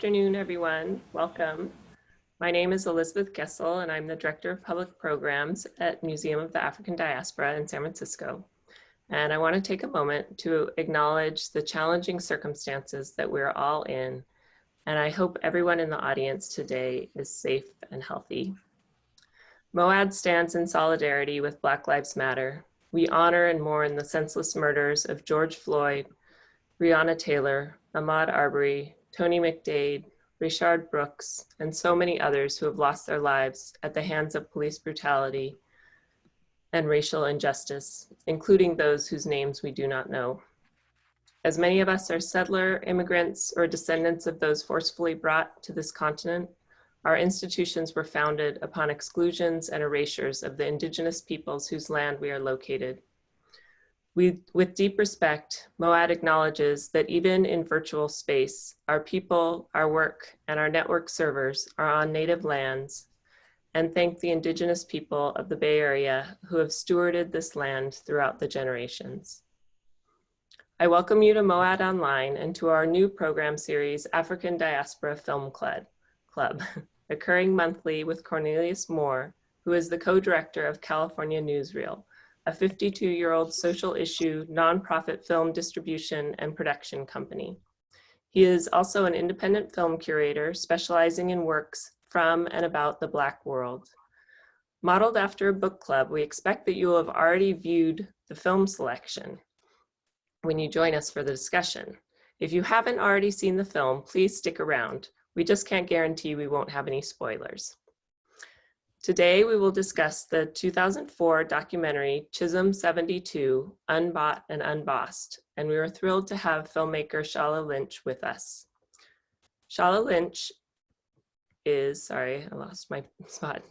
afternoon, everyone. Welcome. My name is Elizabeth Gessel, and I'm the Director of Public Programs at Museum of the African Diaspora in San Francisco. And I want to take a moment to acknowledge the challenging circumstances that we're all in, and I hope everyone in the audience today is safe and healthy. MOAD stands in solidarity with Black Lives Matter. We honor and mourn the senseless murders of George Floyd, Breonna Taylor, Ahmaud Arbery, Tony McDade, Rayshard Brooks, and so many others who have lost their lives at the hands of police brutality and racial injustice, including those whose names we do not know. As many of us are settler, immigrants, or descendants of those forcefully brought to this continent, our institutions were founded upon exclusions and erasures of the indigenous peoples whose land we are located. With deep respect, MOAD acknowledges that even in virtual space, our people, our work, and our network servers are on native lands, and thank the indigenous people of the Bay Area who have stewarded this land throughout the generations. I welcome you to MOAD Online and to our new program series, African Diaspora Film Club, occurring monthly with Cornelius Moore, who is the co-director of California Newsreel, a 52-year-old social issue nonprofit film distribution and production company. He is also an independent film curator specializing in works from and about the Black world. Modeled after a book club, we expect that you will have already viewed the film selection when you join us for the discussion. If you haven't already seen the film, please stick around. We just can't guarantee we won't have any spoilers. Today, we will discuss the 2004 documentary Chisholm 72, Unbought and Unbossed, and we are thrilled to have filmmaker Shola Lynch with us. Shala Lynch is, sorry, I lost my spot.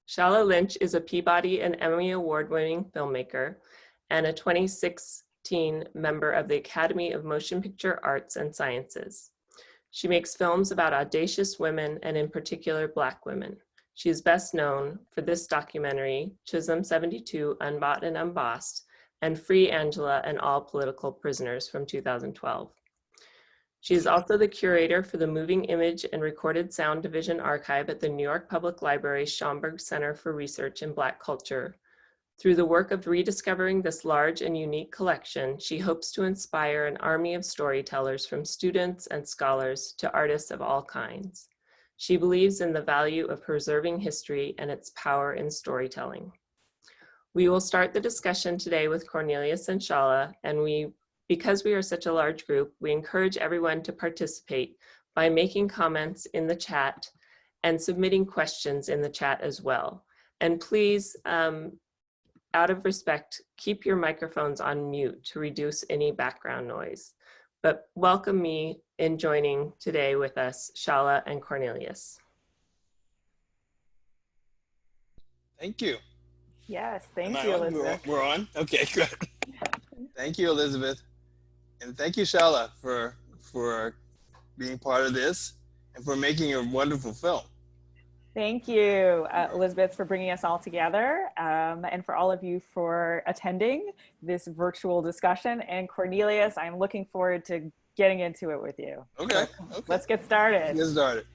Shala Lynch is a Peabody and Emmy Award-winning filmmaker and a 2016 member of the Academy of Motion Picture Arts and Sciences. She makes films about audacious women and in particular Black women. She is best known for this documentary, Chisholm 72, Unbought and Unbossed, and Free Angela and All Political Prisoners from 2012. She is also the curator for the Moving Image and Recorded Sound Division Archive at the New York Public Library's Schomburg Center for Research in Black Culture. Through the work of rediscovering this large and unique collection, she hopes to inspire an army of storytellers from students and scholars to artists of all kinds. She believes in the value of preserving history and its power in storytelling. We will start the discussion today with Cornelius and Shala, and because we are such a large group, we encourage everyone to participate by making comments in the chat and submitting questions in the chat as well. And please, out of respect, keep your microphones on mute to reduce any background noise. But welcome me in joining today with us, Shala and Cornelius. Thank you. Yes, thank you, Elizabeth. We're on? Okay, good. Thank you, Elizabeth. And thank you, Shala, for being part of this and for making a wonderful film. Thank you, Elizabeth, for bringing us all together, and for all of you for attending this virtual discussion. And Cornelius, I'm looking forward to getting into it with you. Okay. Let's get started. Let's get started.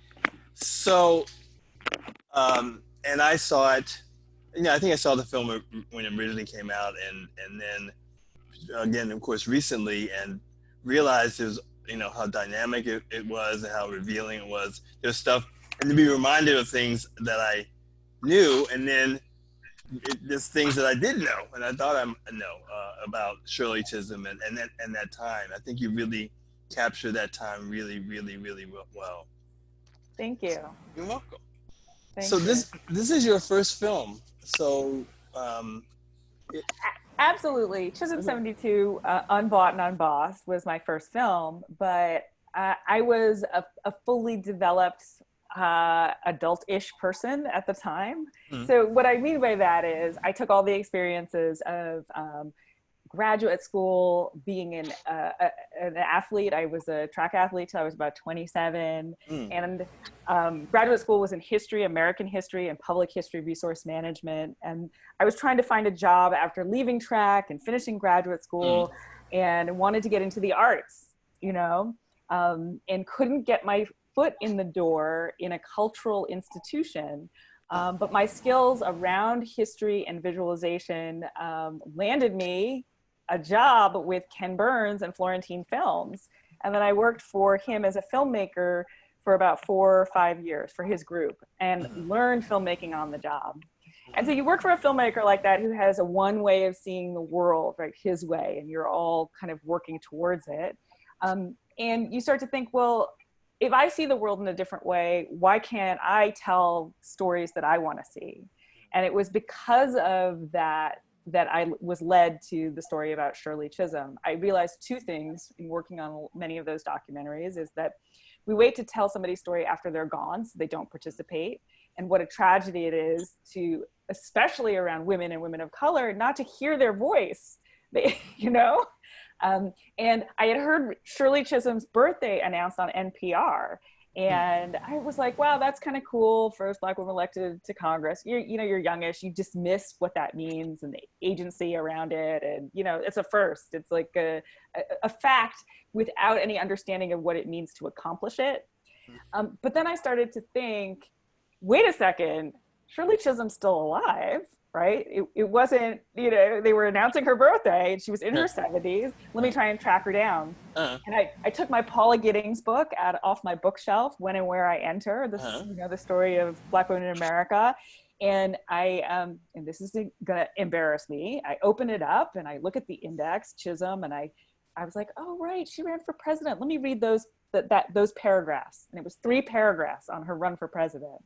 So, and I saw it, I think I saw the film when it originally came out, and then again, of course, recently, and realized it was, how dynamic it was and how revealing it was. There's stuff, and to be reminded of things that I knew, and then there's things that I didn't know, and I thought I know about Shirley Chisholm and that time. I think you really captured that time really, really, really well. Thank you. You're welcome. Thank so you. This is your first film, so. Absolutely. Chisholm 72, Unbought and Unbossed was my first film, but I was a fully developed adult-ish person at the time. So what I mean by that is I took all the experiences of graduate school, being an athlete. I was a track athlete till I was about 27. And graduate school was in history, American history, and public history resource management. And I was trying to find a job after leaving track and finishing graduate school and wanted to get into the arts, and couldn't get my foot in the door in a cultural institution. But my skills around history and visualization landed me a job with Ken Burns and Florentine Films. And then I worked for him as a filmmaker for about 4 or 5 years for his group and learned filmmaking on the job. And so you work for a filmmaker like that who has a one way of seeing the world, right, his way, and you're all kind of working towards it. And you start to think, well, if I see the world in a different way, why can't I tell stories that I want to see? And it was because of that I was led to the story about Shirley Chisholm. I realized 2 things in working on many of those documentaries is that we wait to tell somebody's story after they're gone, so they don't participate. And what a tragedy it is to, especially around women and women of color, not to hear their voice, you know? And I had heard Shirley Chisholm's birthday announced on NPR. And I was like, wow, that's kind of cool. First Black woman elected to Congress. You're youngish, you dismiss what that means and the agency around it. And, it's a first. It's like a fact without any understanding of what it means to accomplish it. But then I started to think, wait a second, Shirley Chisholm's still alive, right? It wasn't, they were announcing her birthday and she was in her 70s. Let me try and track her down. And I took my Paula Giddings book off my bookshelf, When and Where I Enter, the story of Black women in America. And and this is gonna embarrass me, I open it up and I look at the index, Chisholm, and I was like, oh, right, she ran for president. Let me read those paragraphs. And it was 3 paragraphs on her run for president.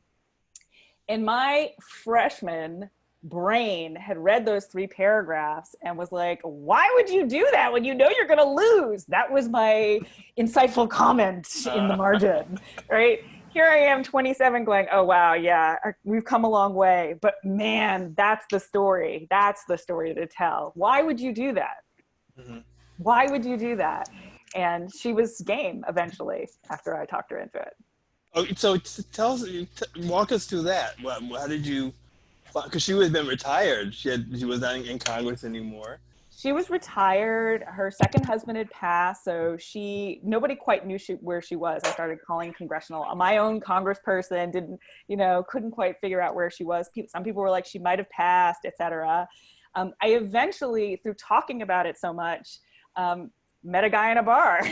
And my freshman brain had read those 3 paragraphs and was like, why would you do that when you know you're gonna lose? That was my insightful comment in the margin, right? Here I am, 27, going, oh, wow, yeah, we've come a long way. But man, that's the story. That's the story to tell. Why would you do that? Why would you do that? And she was game eventually after I talked her into it. Oh, so walk us through that. How did you, because she had been retired. She was not in Congress anymore. She was retired. Her second husband had passed, so nobody quite knew where she was. I started calling my own congressperson couldn't quite figure out where she was. Some people were like, she might have passed, etc. I eventually, through talking about it so much, met a guy in a bar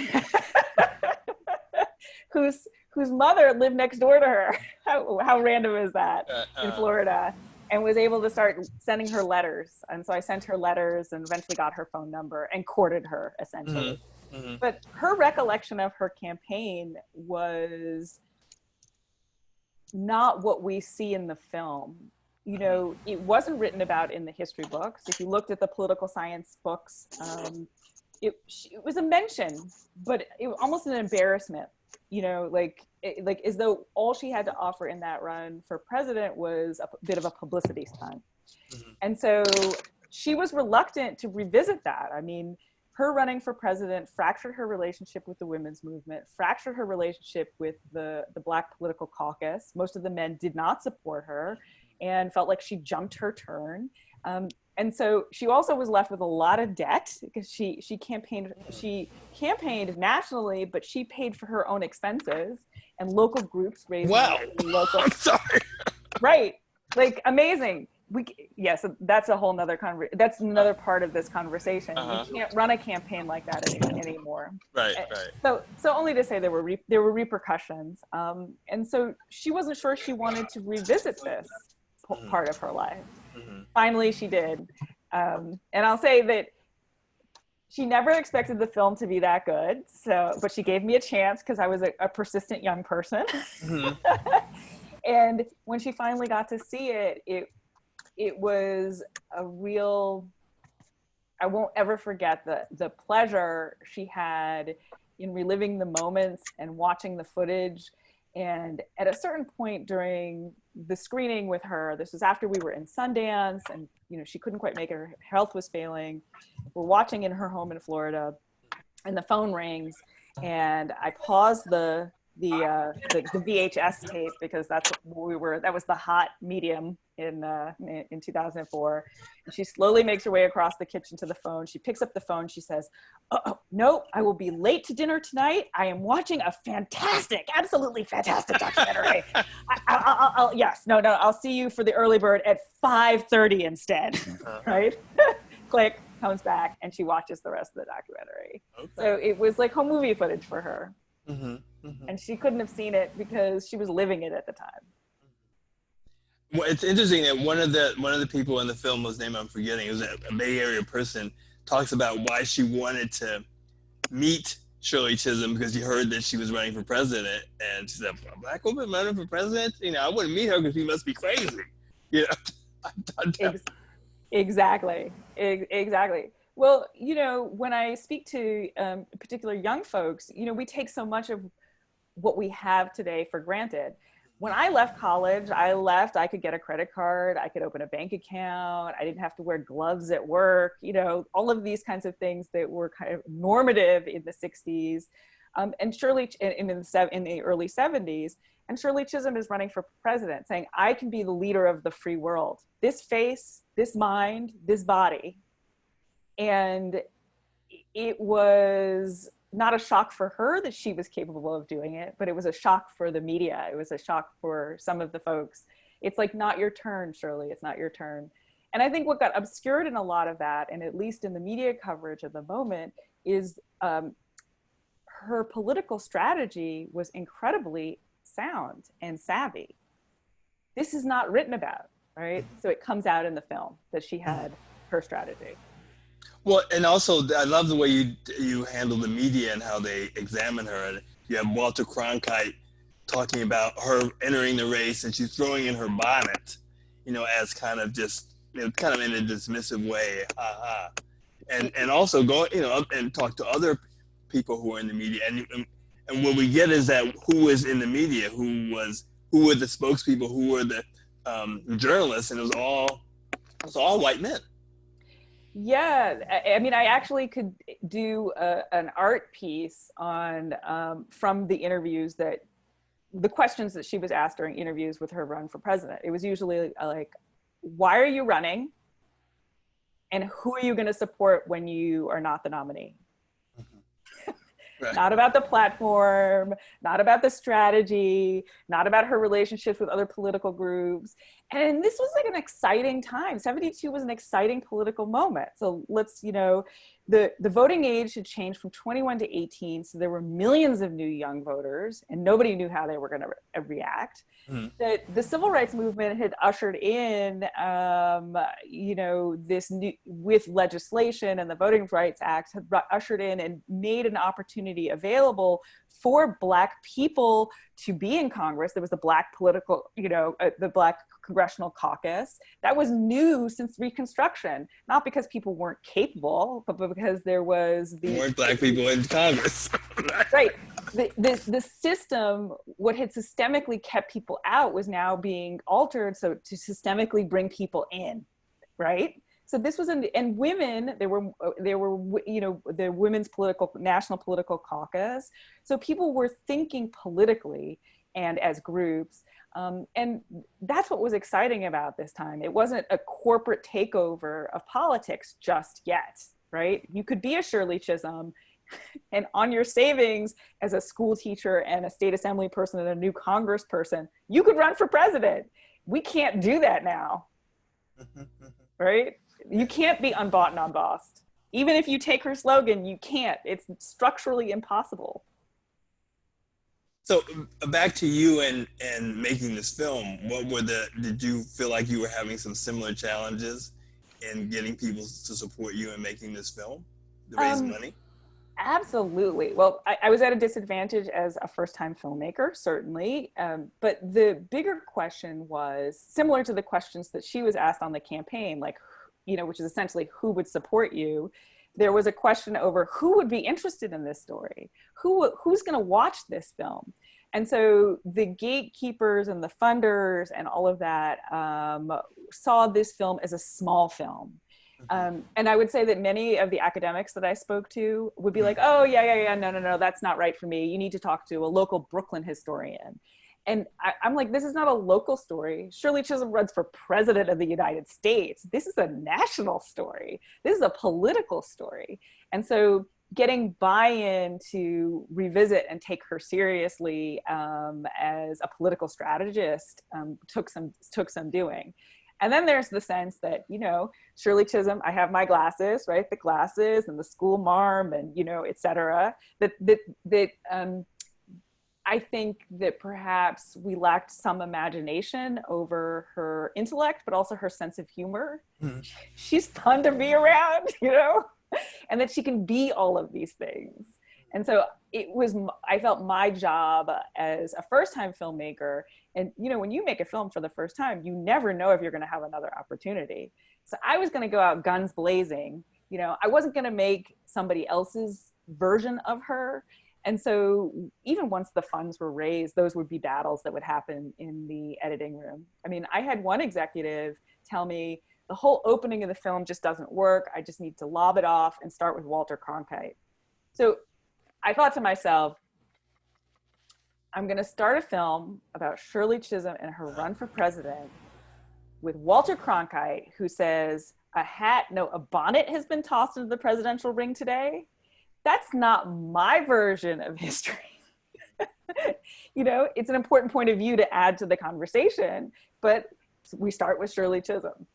whose mother lived next door to her. How random is that in Florida? And was able to start sending her letters. And so I sent her letters and eventually got her phone number and courted her, essentially. But her recollection of her campaign was not what we see in the film. It wasn't written about in the history books. If you looked at the political science books, it was a mention, but it was almost an embarrassment. Like as though all she had to offer in that run for president was a bit of a publicity stunt. And so she was reluctant to revisit that. I mean, her running for president fractured her relationship with the women's movement, fractured her relationship with the Black political caucus. Most of the men did not support her and felt like she jumped her turn. And so she also was left with a lot of debt because she campaigned nationally, but she paid for her own expenses and local groups raised money. Local. I'm sorry. Right. Like amazing. So that's a whole nother that's another part of this conversation. You can't run a campaign like that anymore. Right. So only to say there were repercussions. And so she wasn't sure she wanted to revisit this part of her life. Finally, she did. And I'll say that she never expected the film to be that good. But she gave me a chance because I was a persistent young person. And when she finally got to see it, it was a real, I won't ever forget the pleasure she had in reliving the moments and watching the footage. And at a certain point during the screening with her, this was after we were in Sundance and, she couldn't quite make it, her health was failing. We're watching in her home in Florida and the phone rings and I paused the the VHS tape, because that's what we were, that was the hot medium in 2004. And she slowly makes her way across the kitchen to the phone. She picks up the phone. She says, "Oh, no, I will be late to dinner tonight. I am watching a fantastic, absolutely fantastic documentary. I'll see you for the early bird at 5:30 instead." Right? Click, comes back, and she watches the rest of the documentary. Okay. So it was like home movie footage for her. Mm-hmm. Mm-hmm. And she couldn't have seen it because she was living it at the time. Well, it's interesting that one of the people in the film, whose name I'm forgetting, it was a Bay Area person, talks about why she wanted to meet Shirley Chisholm, because she heard that she was running for president, and she said, "A black woman running for president? I wouldn't meet her because she must be crazy." Exactly. Well, when I speak to particular young folks, we take so much of what we have today for granted. When I left college, I could get a credit card, I could open a bank account, I didn't have to wear gloves at work, all of these kinds of things that were kind of normative in the 60s. And Shirley, in the early 70s, and Shirley Chisholm is running for president, saying, "I can be the leader of the free world. This face, this mind, this body." And it was not a shock for her that she was capable of doing it, but it was a shock for the media. It was a shock for some of the folks. It's like, "Not your turn, Shirley, it's not your turn." And I think what got obscured in a lot of that, and at least in the media coverage of the moment, is her political strategy was incredibly sound and savvy. This is not written about, right? So it comes out in the film that she had her strategy. Well, and also I love the way you handle the media and how they examine her. And you have Walter Cronkite talking about her entering the race, and she's throwing in her bonnet, as kind of just, kind of in a dismissive way, and also go, and talk to other people who are in the media. And what we get is that who was in the media, who were the spokespeople, who were the journalists, and it was all white men. Yeah, I mean, I actually could do an art piece on from the interviews the questions that she was asked during interviews with her run for president. It was usually like, "Why are you running? And who are you going to support when you are not the nominee?" Right. Not about the platform, not about the strategy, not about her relationships with other political groups. And this was like an exciting time. 72 was an exciting political moment. So let's, the voting age had changed from 21 to 18. So there were millions of new young voters, and nobody knew how they were going to react. That the civil rights movement had ushered in, this new, with legislation, and the Voting Rights Act had ushered in and made an opportunity available for Black people to be in Congress. There was the Black political, the Black Congressional Caucus. That was new since Reconstruction, not because people weren't capable, but because there was weren't Black people in Congress. Right. The system, what had systemically kept people out, was now being altered so to systemically bring people in, right? So this was, and women, there were, the Women's National Political Caucus. So people were thinking politically and as groups. And that's what was exciting about this time. It wasn't a corporate takeover of politics just yet, right? You could be a Shirley Chisholm, and on your savings as a school teacher and a state assembly person and a new Congress person, you could run for president. We can't do that now, right? You can't be unbought and unbossed. Even if you take her slogan, you can't. It's structurally impossible. So back to you and making this film, did you feel like you were having some similar challenges in getting people to support you in making this film, to raise money? Absolutely. Well, I was at a disadvantage as a first-time filmmaker, certainly. But the bigger question was similar to the questions that she was asked on the campaign, like, which is essentially who would support you. There was a question over who would be interested in this story, who's going to watch this film. And so the gatekeepers and the funders and all of that saw this film as a small film. And I would say that many of the academics that I spoke to would be like, oh, yeah, no, that's not right for me. You need to talk to a local Brooklyn historian. And I'm like, this is not a local story. Shirley Chisholm runs for president of the United States. This is a national story. This is a political story. And so getting buy-in to revisit and take her seriously as a political strategist took some doing. And then there's the sense that, you know, Shirley Chisholm, I have my glasses, right? The glasses and the school marm and, you know, et cetera. I think that perhaps we lacked some imagination over her intellect, but also her sense of humor. Mm. She's fun to be around, you know, and that she can be all of these things. And so I felt my job as a first-time filmmaker, and you know, when you make a film for the first time, you never know if you're going to have another opportunity. So I was going to go out guns blazing. You know, I wasn't going to make somebody else's version of her. And so even once the funds were raised, those would be battles that would happen in the editing room. I mean, I had one executive tell me, the whole opening of the film just doesn't work. I just need to lob it off and start with Walter Cronkite. So I thought to myself, I'm going to start a film about Shirley Chisholm and her run for president with Walter Cronkite, who says, a bonnet has been tossed into the presidential ring today. That's not my version of history. You know, it's an important point of view to add to the conversation, but we start with Shirley Chisholm.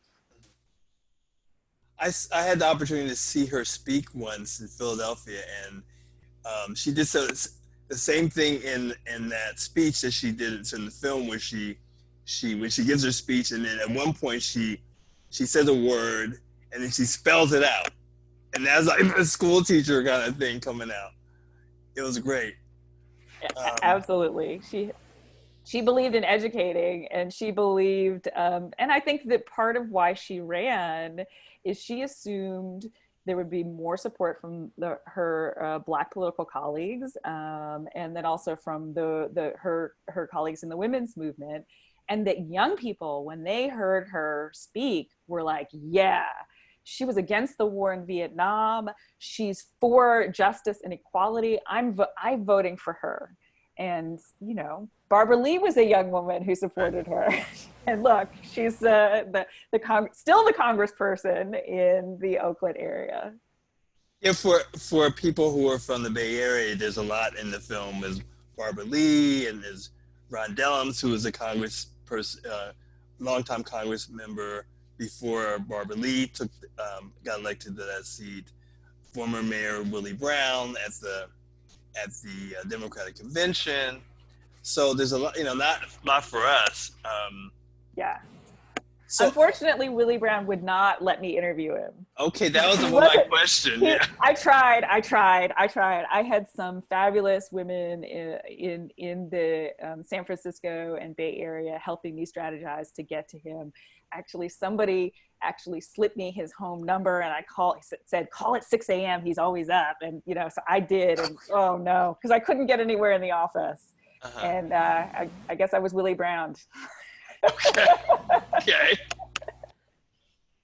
I had the opportunity to see her speak once in Philadelphia, and she did the same thing in that speech that she did in the film, where she when she gives her speech, and then at one point she says a word and then she spells it out, and that's like a school teacher kind of thing coming out. It was great. Absolutely. She believed in educating, and she believed, and I think that part of why she ran is she assumed there would be more support from her Black political colleagues, and then also from her colleagues in the women's movement, and that young people, when they heard her speak, were like, yeah, she was against the war in Vietnam. She's for justice and equality. I'm voting for her. And, you know, Barbara Lee was a young woman who supported her. And look, she's still the congressperson in the Oakland area. Yeah, for people who are from the Bay Area, there's a lot in the film. There's Barbara Lee, and there's Ron Dellums, who was a longtime Congress member before Barbara Lee got elected to that seat. Former Mayor Willie Brown at the Democratic Convention. So there's a lot, you know, not for us. Yeah. So, unfortunately, Willie Brown would not let me interview him. Okay, that was my question. Yeah. I tried. I had some fabulous women in the San Francisco and Bay Area helping me strategize to get to him. Actually, somebody slipped me his home number, and said, call at 6 a.m. He's always up. And, you know, so I did. And oh no, because I couldn't get anywhere in the office. Uh-huh. And I guess I was Willie Brown. Okay.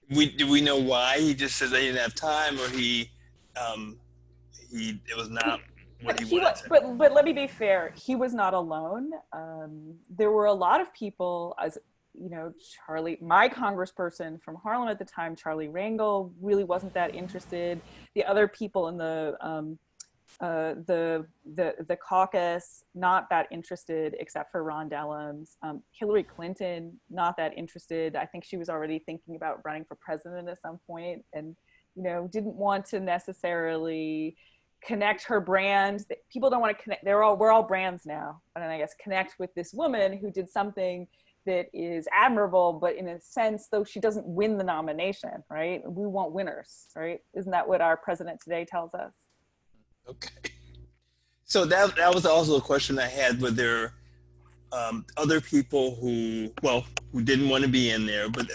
Do we know why? He just said they didn't have time, or it was not what he wanted. But let me be fair. He was not alone. There were a lot of people, as you know, my congressperson from Harlem at the time, Charlie Rangel, really wasn't that interested. The other people in the caucus, not that interested, except for Ron Dellums. Hillary Clinton, not that interested. I think she was already thinking about running for president at some point, and, you know, didn't want to necessarily connect her brand. People don't want to connect. We're all brands now. And I guess connect with this woman who did something that is admirable, but in a sense, though she doesn't win the nomination, right? We want winners, right? Isn't that what our president today tells us? Okay. So that was also a question I had. Were there other people who didn't want to be in there, but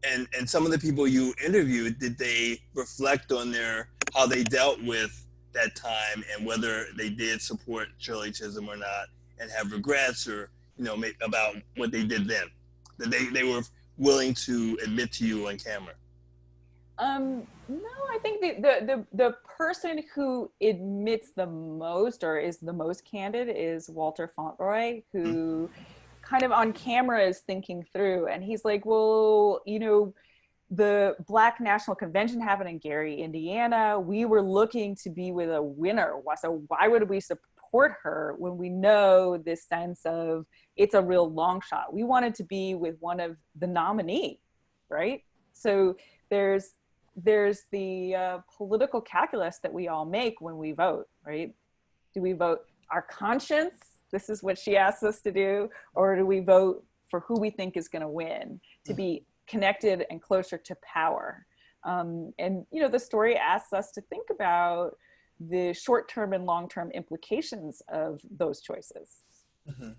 and some of the people you interviewed, did they reflect on how they dealt with that time, and whether they did support Shirley Chisholm or not, and have regrets, or, you know, about what they did then, that they were willing to admit to you on camera? No, I think the person who admits the most or is the most candid is Walter Fauntleroy, who kind of on camera is thinking through, and he's like, well, you know, the Black National Convention happened in Gary, Indiana. We were looking to be with a winner. So why would we support her when we know this sense of it's a real long shot? We wanted to be with one of the nominee, right? So there's the political calculus that we all make when we vote, right? Do we vote our conscience? This is what she asks us to do. Or do we vote for who we think is going to win, to be connected and closer to power? And, you know, the story asks us to think about the short-term and long-term implications of those choices. Mm-hmm.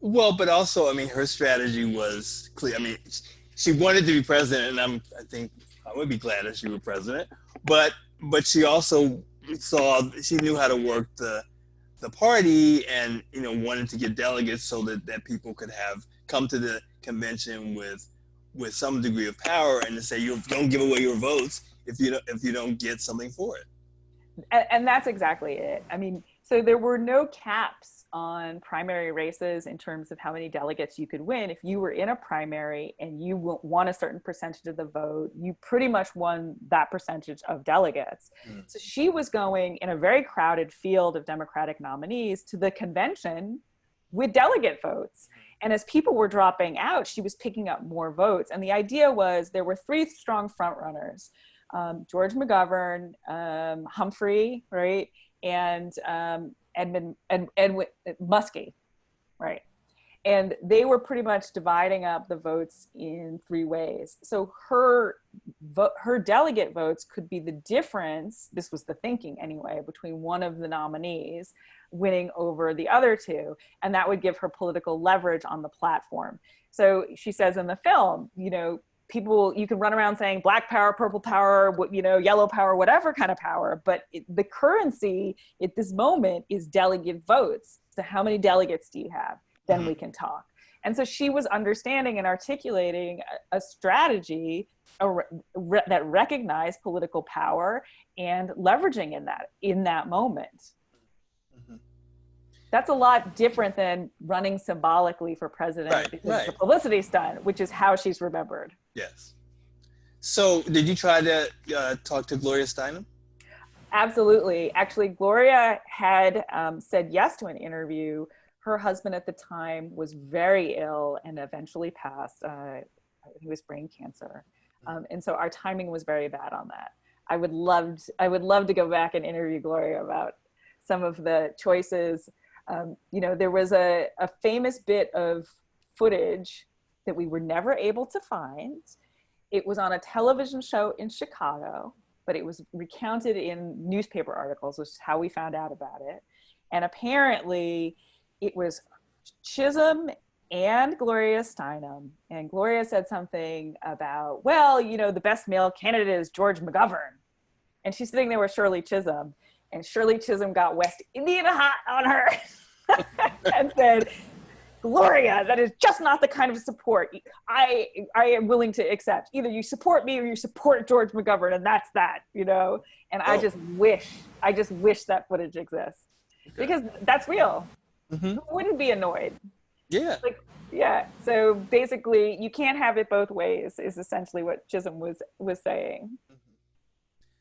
Well, but also, I mean, her strategy was clear. I mean, she wanted to be president, and I think I would be glad if she were president. But she also she knew how to work the party, and, you know, wanted to get delegates so that people could come to the convention with some degree of power, and to say, you don't give away your votes if you don't get something for it. And that's exactly it. I mean, so there were no caps on primary races in terms of how many delegates you could win. If you were in a primary and you won a certain percentage of the vote, you pretty much won that percentage of delegates. Mm. So she was going in a very crowded field of Democratic nominees to the convention with delegate votes. And as people were dropping out, she was picking up more votes. And the idea was there were three strong frontrunners: George McGovern, Humphrey, right, and Edmund Muskie, right? And they were pretty much dividing up the votes in three ways. So her delegate votes could be the difference, this was the thinking anyway, between one of the nominees winning over the other two, and that would give her political leverage on the platform. So she says in the film, you know, people, you can run around saying black power, purple power, you know, yellow power, whatever kind of power, but the currency at this moment is delegate votes. So how many delegates do you have? Then we can talk. And so she was understanding and articulating a strategy that recognized political power and leveraging in that moment. That's a lot different than running symbolically for president because the publicity stunt, which is how she's remembered. Yes. So did you try to talk to Gloria Steinem? Absolutely. Actually, Gloria had said yes to an interview. Her husband at the time was very ill and eventually passed. He was brain cancer. And so our timing was very bad on that. I would love to go back and interview Gloria about some of the choices. You know, there was a famous bit of footage that we were never able to find. It was on a television show in Chicago, but it was recounted in newspaper articles, which is how we found out about it. And apparently it was Chisholm and Gloria Steinem. And Gloria said something about, well, you know, the best male candidate is George McGovern. And she's sitting there with Shirley Chisholm. And Shirley Chisholm got West Indian hot on her and said, Gloria, that is just not the kind of support I am willing to accept. Either you support me or you support George McGovern, and that's that, you know? And I just wish that footage exists. Because that's real. Mm-hmm. Who wouldn't be annoyed? Yeah. Like, yeah. So basically, you can't have it both ways is essentially what Chisholm was saying.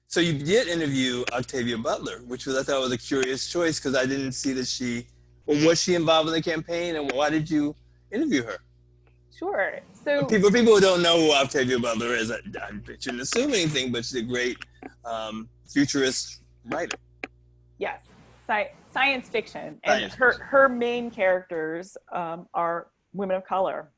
So you did interview Octavia Butler, which I thought was a curious choice because I didn't see that was she involved in the campaign, and why did you interview her? Sure. So people who don't know who Octavia Butler is, I shouldn't assume anything, but she's a great futurist writer. Yes, science fiction, and her main characters are women of color,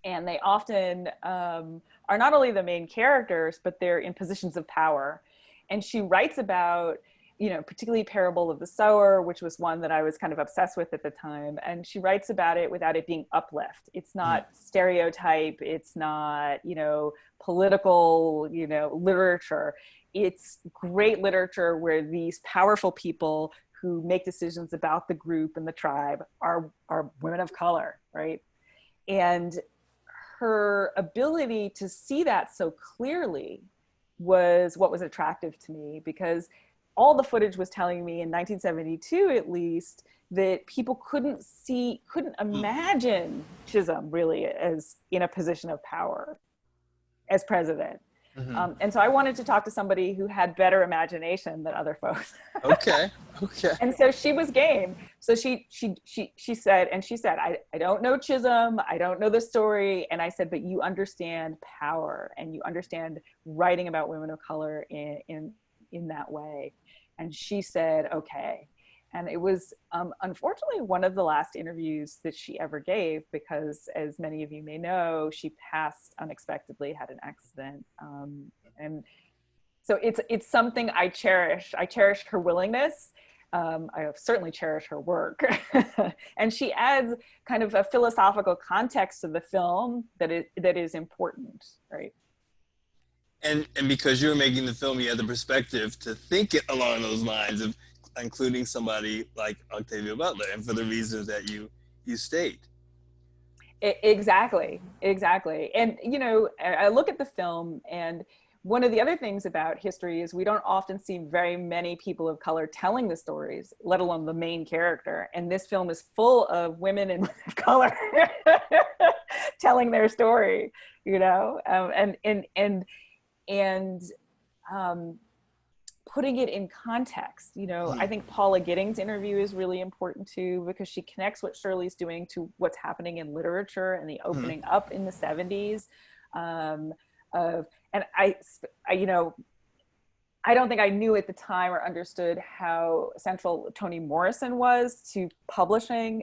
and they often are not only the main characters, but they're in positions of power. And she writes about, you know, particularly Parable of the Sower, which was one that I was kind of obsessed with at the time. And she writes about it without it being uplift. It's not stereotype. It's not, you know, political, you know, literature. It's great literature where these powerful people who make decisions about the group and the tribe are women of color, right? And her ability to see that so clearly was what was attractive to me, because all the footage was telling me in 1972, at least, that people couldn't imagine Chisholm really as in a position of power as president. Mm-hmm. And so I wanted to talk to somebody who had better imagination than other folks. Okay. And so she was game. So she said, I don't know Chisholm, I don't know the story. And I said, but you understand power, and you understand writing about women of color in that way. And she said, okay. And it was unfortunately one of the last interviews that she ever gave, because, as many of you may know, she passed unexpectedly, had an accident. And so it's something I cherish. I cherish her willingness. I certainly cherish her work. And she adds kind of a philosophical context to the film that is important, right? And because you were making the film, you had the perspective to think it along those lines of including somebody like Octavia Butler, and for the reasons that you state. Exactly. And, you know, I look at the film, and one of the other things about history is we don't often see very many people of color telling the stories, let alone the main character. And this film is full of women and women of color telling their story, you know, and putting it in context. You know, I think Paula Giddings' interview is really important too, because she connects what Shirley's doing to what's happening in literature and the opening up in the 70s. And I, you know, I don't think I knew at the time or understood how central Toni Morrison was to publishing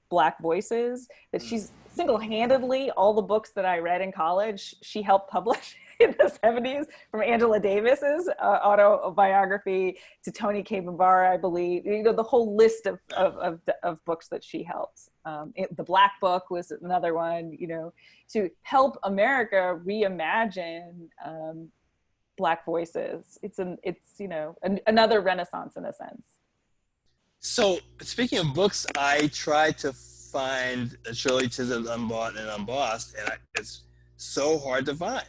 Black voices, that she's single-handedly, all the books that I read in college, she helped publish in the 70s, from Angela Davis's autobiography to Toni Cable-Barr, I believe, you know, the whole list of books that she helped. The Black Book was another one, you know, to help America reimagine Black voices. It's you know, another Renaissance in a sense. So speaking of books, I tried to find Shirley Chisholm's Unbought and Unbossed, and it's so hard to find,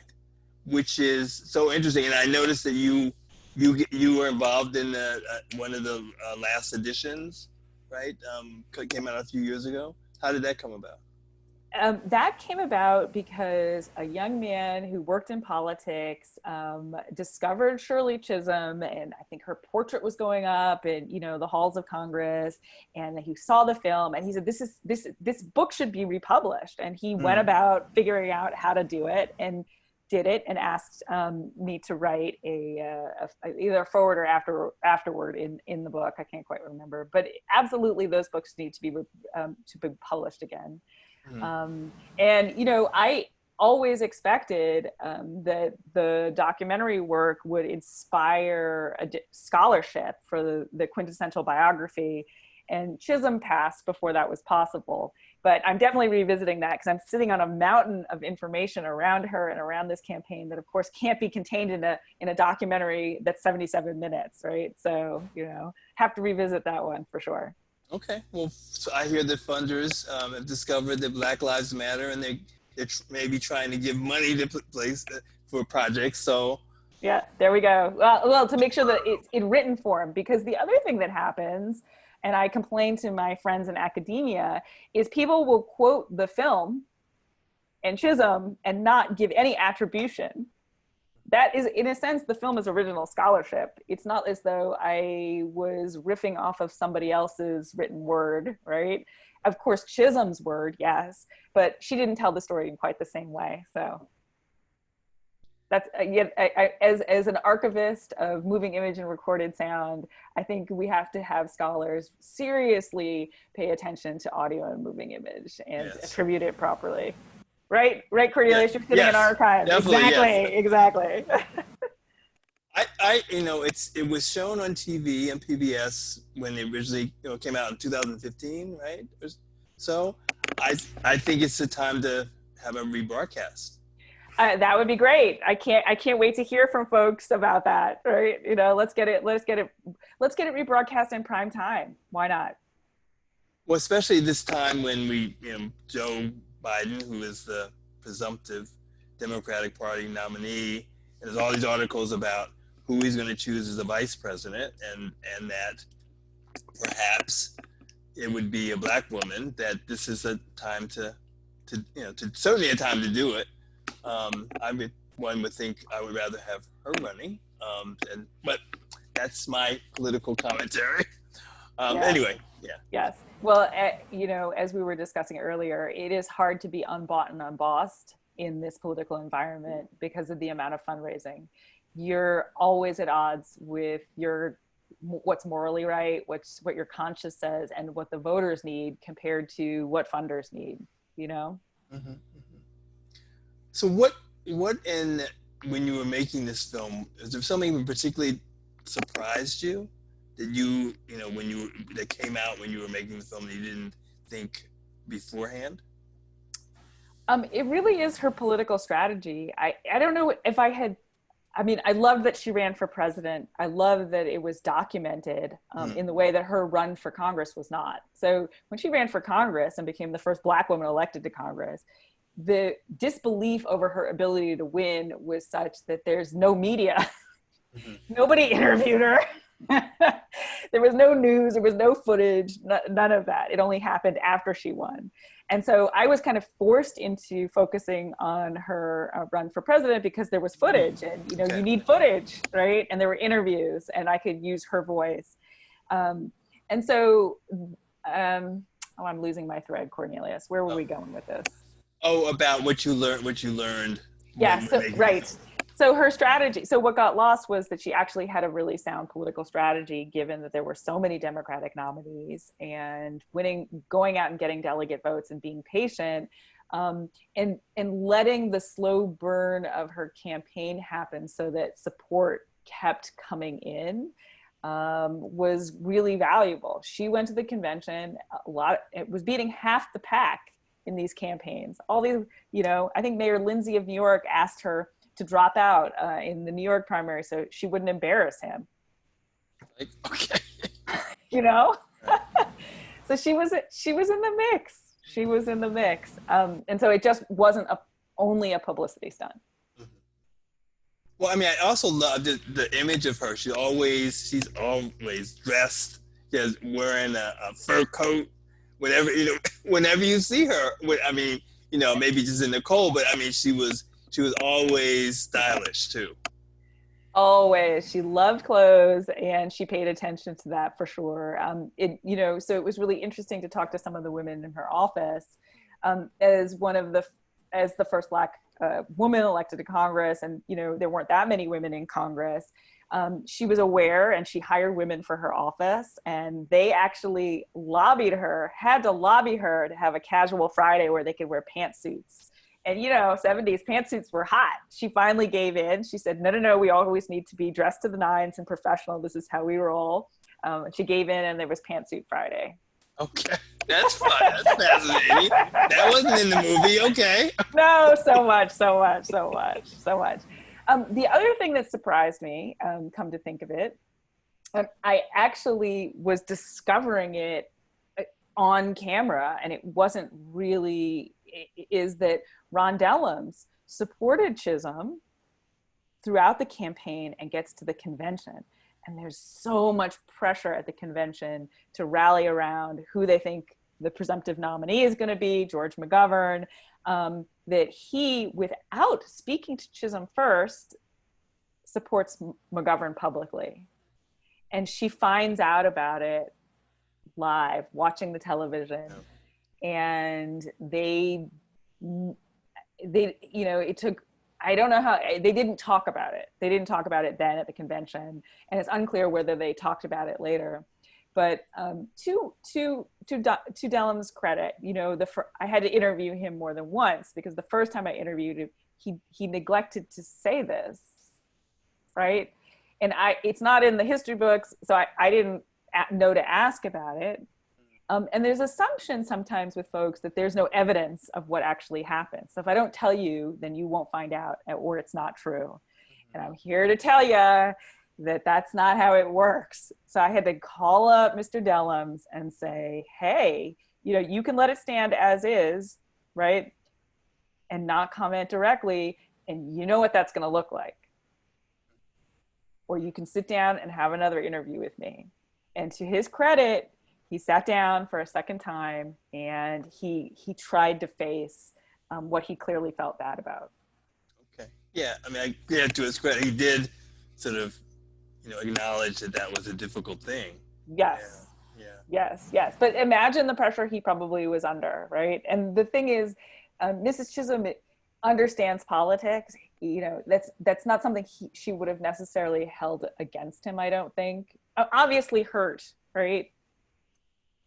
which is so interesting. And I noticed that you were involved in one of the last editions, right? Came out a few years ago. How did that come about? That came about because a young man who worked in politics discovered Shirley Chisholm, and I think her portrait was going up in, you know, the halls of Congress, and he saw the film and he said, this book should be republished. And he went about figuring out how to do it, and did it, and asked me to write either a forward or afterward in the book. I can't quite remember, but absolutely those books need to be published again. And, you know, I always expected that the documentary work would inspire a scholarship for the quintessential biography, and Chisholm passed before that was possible. But I'm definitely revisiting that, because I'm sitting on a mountain of information around her and around this campaign that, of course, can't be contained in a documentary that's 77 minutes, right? So, you know, have to revisit that one for sure. Okay, well, so I hear that funders have discovered that Black Lives Matter, and they're maybe trying to give money to place for projects. So yeah, there we go. Well, to make sure that it's in written form, because the other thing that happens, and I complain to my friends in academia, is people will quote the film and Chisholm and not give any attribution. That is, in a sense, the film is original scholarship. It's not as though I was riffing off of somebody else's written word, right? Of course, Chisholm's word, yes, but she didn't tell the story in quite the same way. So that's, as an archivist of moving image and recorded sound, I think we have to have scholars seriously pay attention to audio and moving image and attribute it properly. Right, Cornelius, you're sitting in archives. Exactly. I you know, it was shown on TV and PBS when it originally, you know, came out in 2015, right? So I think it's the time to have a rebroadcast. That would be great. I can't wait to hear from folks about that. Right, you know, let's get it rebroadcast in prime time. Why not? Well, especially this time when Joe Biden, who is the presumptive Democratic Party nominee, And there's all these articles about who he's going to choose as the vice president, and that perhaps it would be a Black woman. That this is a time to certainly a time to do it. One would think I would rather have her running, but that's my political commentary. Yes. Anyway, yeah. Yes. Well, as we were discussing earlier, it is hard to be unbought and unbossed in this political environment because of the amount of fundraising. You're always at odds with what's morally right, what your conscience says, and what the voters need compared to what funders need. Mm-hmm, mm-hmm. So what when you were making this film, is there something that particularly surprised you that that came out when you were making the film that you didn't think beforehand? It really is her political strategy. I don't know if I love that she ran for president. I love that it was documented in the way that her run for Congress was not. So when she ran for Congress and became the first Black woman elected to Congress, the disbelief over her ability to win was such that there's no media. Mm-hmm. Nobody interviewed her. There was no news, there was no footage, none of that. It only happened after she won. And so I was kind of forced into focusing on her run for president because there was footage, and you need footage, right? And there were interviews, and I could use her voice. I'm losing my thread, Cornelius. Where were we going with this? Oh, about what you learned. Yeah, right. So her strategy, so what got lost was that she actually had a really sound political strategy, given that there were so many Democratic nominees, and going out and getting delegate votes and being patient, and letting the slow burn of her campaign happen so that support kept coming in, was really valuable. She went to the convention it was beating half the pack in these campaigns. All these, I think Mayor Lindsay of New York asked her to drop out in the New York primary so she wouldn't embarrass him. Okay. So she was in the mix. She was in the mix. And so it just wasn't only a publicity stunt. Mm-hmm. Well, I mean, I also love the image of her. She's always dressed, wearing a fur coat. Whenever you see her, I mean, maybe just in the cold, but I mean, she was always stylish too. Always. She loved clothes, and she paid attention to that for sure. So it was really interesting to talk to some of the women in her office, as the first Black woman elected to Congress, and there weren't that many women in Congress. She was aware, and she hired women for her office, and they actually had to lobby her to have a casual Friday where they could wear pantsuits. And 70s pantsuits were hot. She finally gave in. She said, no, we always need to be dressed to the nines and professional. This is how we roll. She gave in, and there was Pantsuit Friday. Okay, that's fun. That's fascinating. That wasn't in the movie. Okay. No, so much. The other thing that surprised me, come to think of it, I actually was discovering it on camera, and it wasn't really, is that Ron Dellums supported Chisholm throughout the campaign and gets to the convention. And there's so much pressure at the convention to rally around who they think the presumptive nominee is going to be, George McGovern, that he, without speaking to Chisholm first, supports McGovern publicly. And she finds out about it live, watching the television. And it took, I don't know how, they didn't talk about it. They didn't talk about it then at the convention. And it's unclear whether they talked about it later. But to Dellums' credit, I had to interview him more than once, because the first time I interviewed him, he neglected to say this, right? And it's not in the history books, so I didn't know to ask about it. And there's assumption sometimes with folks that there's no evidence of what actually happened. So if I don't tell you, then you won't find out, or it's not true. And I'm here to tell you that that's not how it works. So I had to call up Mr. Dellums and say, hey, you can let it stand as is, right? And not comment directly. And you know what that's going to look like. or you can sit down and have another interview with me. And to his credit, he sat down for a second time and he tried to face what he clearly felt bad about. Okay. Yeah. I mean, yeah, to his credit, he did sort of, acknowledge that that was a difficult thing. Yes. Yeah. Yes. But imagine the pressure he probably was under, right? And the thing is, Mrs. Chisholm understands politics. That's not something she would have necessarily held against him, I don't think. Obviously hurt, right?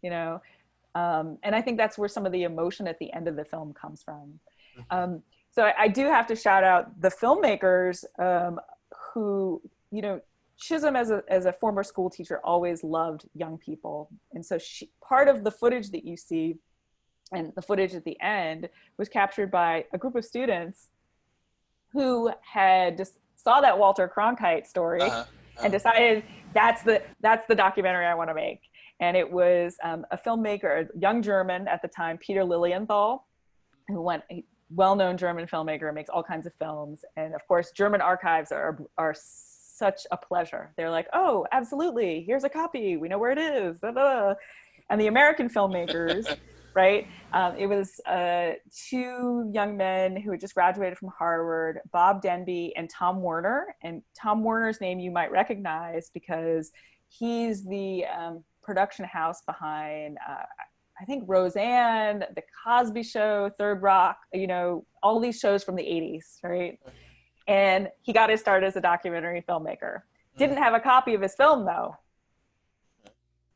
And I think that's where some of the emotion at the end of the film comes from. So I do have to shout out the filmmakers who, Chisholm as a former school teacher always loved young people. And so part of the footage that you see and the footage at the end was captured by a group of students who had just saw that Walter Cronkite story and decided that's the documentary I want to make. And it was a filmmaker, a young German at the time, Peter Lilienthal, who a well-known German filmmaker, makes all kinds of films. And of course, German archives are such a pleasure. They're like, oh, absolutely, here's a copy, we know where it is. And the American filmmakers, right? It was two young men who had just graduated from Harvard, Bob Denby and Tom Werner. And Tom Werner's name you might recognize because he's the production house behind, I think, Roseanne, The Cosby Show, Third Rock, all these shows from the 80s, right? And he got his start as a documentary filmmaker. Didn't have a copy of his film, though.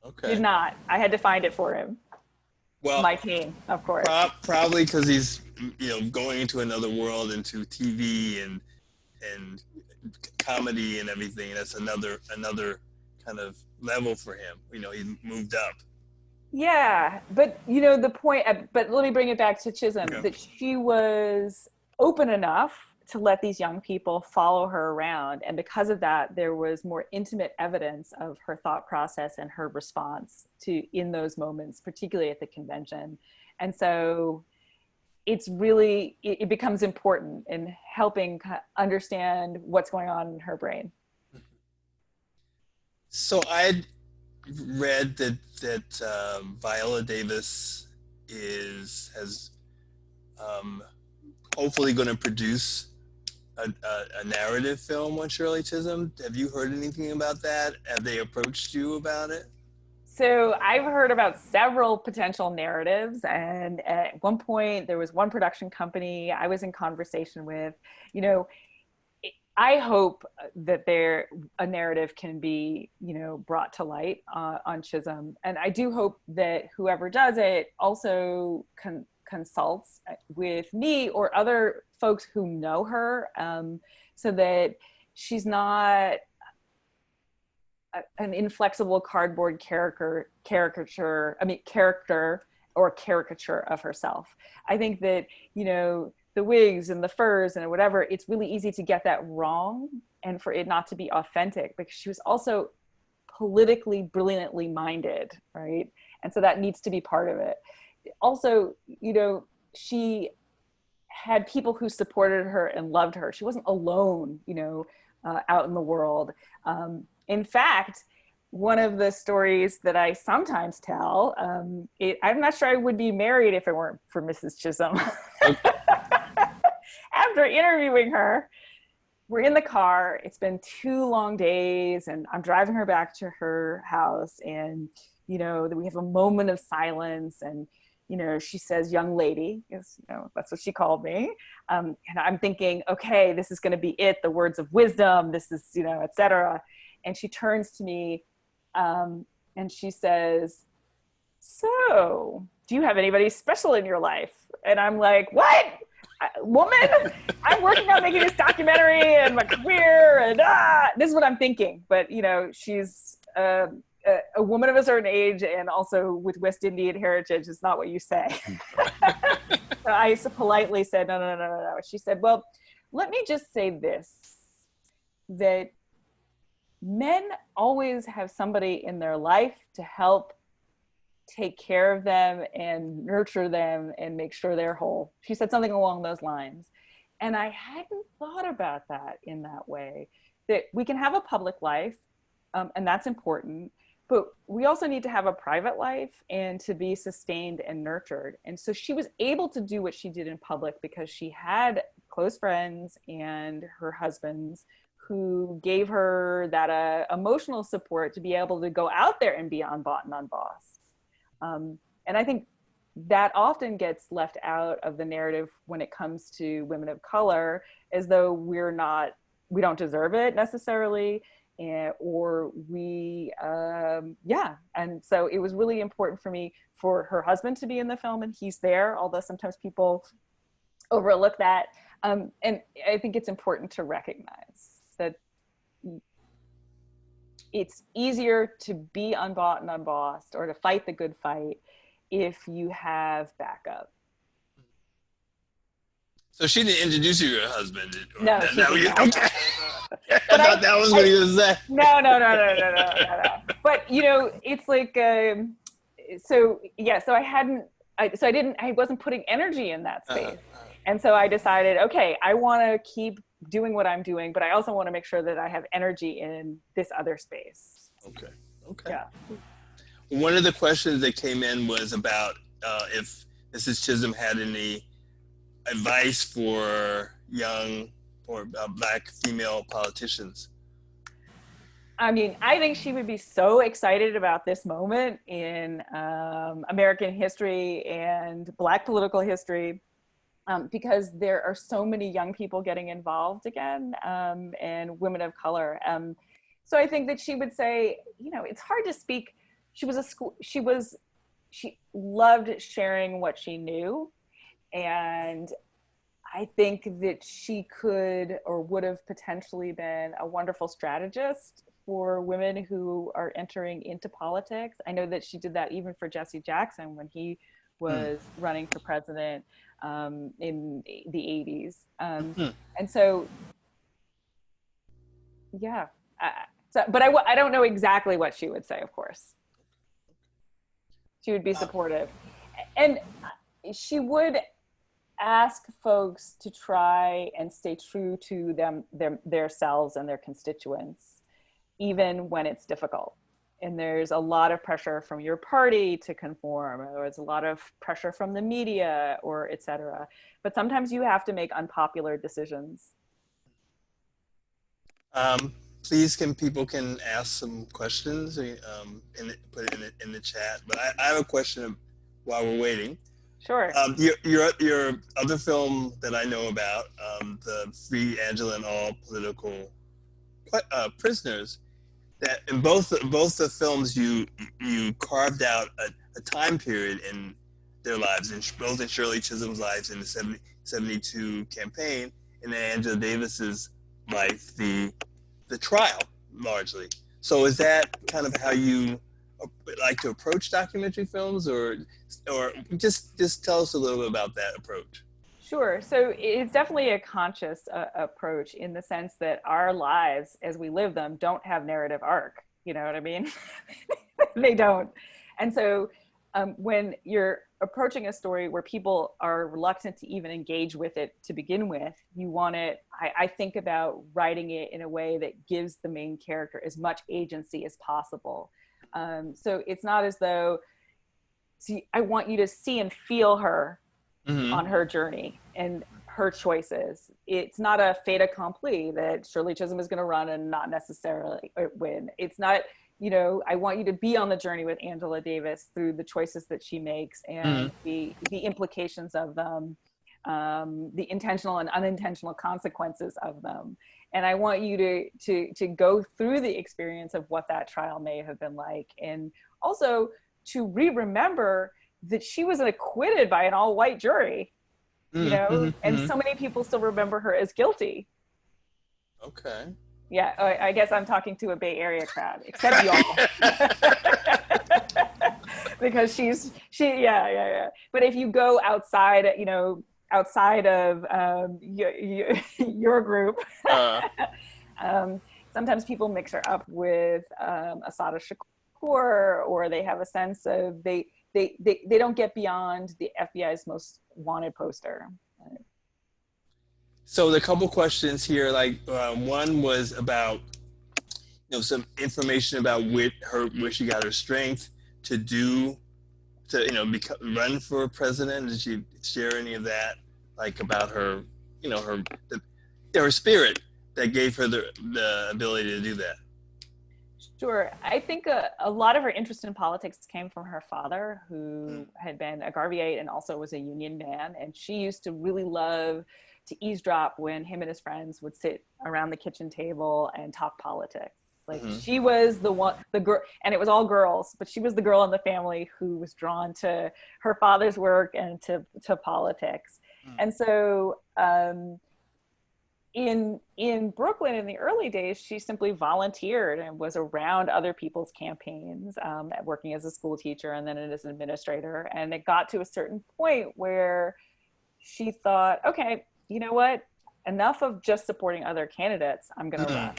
Okay. Did not. I had to find it for him. Well, my team, of course. Probably because he's, going into another world, into TV and comedy and everything. That's another kind of level for him. He moved up. Yeah, but the point. But let me bring it back to Chisholm. Okay. That she was open enough to let these young people follow her around, and because of that, there was more intimate evidence of her thought process and her response in those moments, particularly at the convention. And so it's really, it becomes important in helping understand what's going on in her brain. So I'd read that Viola Davis has hopefully going to produce a narrative film on Shirley Chisholm. Have you heard anything about that? Have they approached you about it? So I've heard about several potential narratives, and at one point there was one production company I was in conversation with. I hope that a narrative can be, brought to light on Chisholm, and I do hope that whoever does it also consults with me or other folks who know her, so that she's not an inflexible cardboard character or caricature of herself. I think that, the wigs and the furs and whatever, it's really easy to get that wrong and for it not to be authentic, because she was also politically brilliantly minded, right? And so that needs to be part of it. Also, she had people who supported her and loved her. She wasn't alone, out in the world. In fact, one of the stories that I sometimes tell, I'm not sure I would be married if it weren't for Mrs. Chisholm. After interviewing her, we're in the car. It's been 2 long days, and I'm driving her back to her house, and we have a moment of silence, and she says, "Young lady," because that's what she called me, and I'm thinking, okay, this is going to be it, the words of wisdom. This is, etc. And she turns to me, and she says, "So, do you have anybody special in your life?" And I'm like, "What? Woman? I'm working on making this documentary and my career, and this is what I'm thinking." But she's a woman of a certain age, and also with West Indian heritage, is not what you say. So I politely said, no. She said, "Well, let me just say this, that men always have somebody in their life to help take care of them and nurture them and make sure they're whole." She said something along those lines. And I hadn't thought about that in that way. that we can have a public life, and that's important, but we also need to have a private life and to be sustained and nurtured. And so she was able to do what she did in public because she had close friends and her husbands who gave her that emotional support to be able to go out there and be unbought and unbossed. And I think that often gets left out of the narrative when it comes to women of color, as though we don't deserve it necessarily, or we, And so it was really important for me for her husband to be in the film, and he's there, although sometimes people overlook that. And I think it's important to recognize that it's easier to be unbought and unbossed, or to fight the good fight, if you have backup. So she didn't introduce you to her husband? No, she did not. Okay. I thought that was what he was saying. No. But it's like, I wasn't putting energy in that space. And so I decided, okay, I want to keep doing what I'm doing, but I also want to make sure that I have energy in this other space. Okay. Yeah. One of the questions that came in was about if Mrs. Chisholm had any advice for young or Black female politicians. I mean, I think she would be so excited about this moment in American history and Black political history, because there are so many young people getting involved again, and women of color. So I think that she would say, it's hard to speak. She loved sharing what she knew. And I think that she could, or would have potentially been, a wonderful strategist for women who are entering into politics. I know that she did that even for Jesse Jackson when he was running for president in the 80s. And so, yeah. But I don't know exactly what she would say, of course. She would be supportive. And she would ask folks to try and stay true to their selves and their constituents, even when it's difficult. And there's a lot of pressure from your party to conform, or there's a lot of pressure from the media, or et cetera. But sometimes you have to make unpopular decisions. Please, people can ask some questions, put it in the chat. But I have a question while we're waiting. Sure. Your other film that I know about, the Free Angela and All Political Prisoners, that in both the films you carved out a time period in their lives, both in Shirley Chisholm's lives in the 72 campaign, and in Angela Davis's life, the trial, largely. So is that kind of how you like to approach documentary films, or just tell us a little bit about that approach? Sure. So it's definitely a conscious approach, in the sense that our lives as we live them don't have narrative arc. You know what I mean? They don't. And so when you're approaching a story where people are reluctant to even engage with it to begin with, you want it, I think about writing it in a way that gives the main character as much agency as possible. So it's not as though, I want you to see and feel her on her journey and her choices. It's not a fait accompli that Shirley Chisholm is going to run and not necessarily win. It's not, I want you to be on the journey with Angela Davis through the choices that she makes and the implications of them, the intentional and unintentional consequences of them. And I want you to go through the experience of what that trial may have been like, and also to remember that she was acquitted by an all-white jury, and so many people still remember her as guilty. Okay. Yeah, I guess I'm talking to a Bay Area crowd, except y'all. Because yeah. But if you go outside, outside of your group, sometimes people mix her up with Assata Shakur, or they have a sense of they don't get beyond the FBI's most wanted poster. So the couple questions here, like one was about some information about where she got her strength to run for president. Did she share any of that, like about her, her spirit that gave her the ability to do that? Sure. I think a lot of her interest in politics came from her father, who had been a Garveyite and also was a union man. And she used to really love to eavesdrop when him and his friends would sit around the kitchen table and talk politics. Like she was the girl, and it was all girls, but she was the girl in the family who was drawn to her father's work and to politics. And so in Brooklyn in the early days, she simply volunteered and was around other people's campaigns, working as a school teacher and then as an administrator. And it got to a certain point where she thought, okay, you know what? Enough of just supporting other candidates. I'm going to run.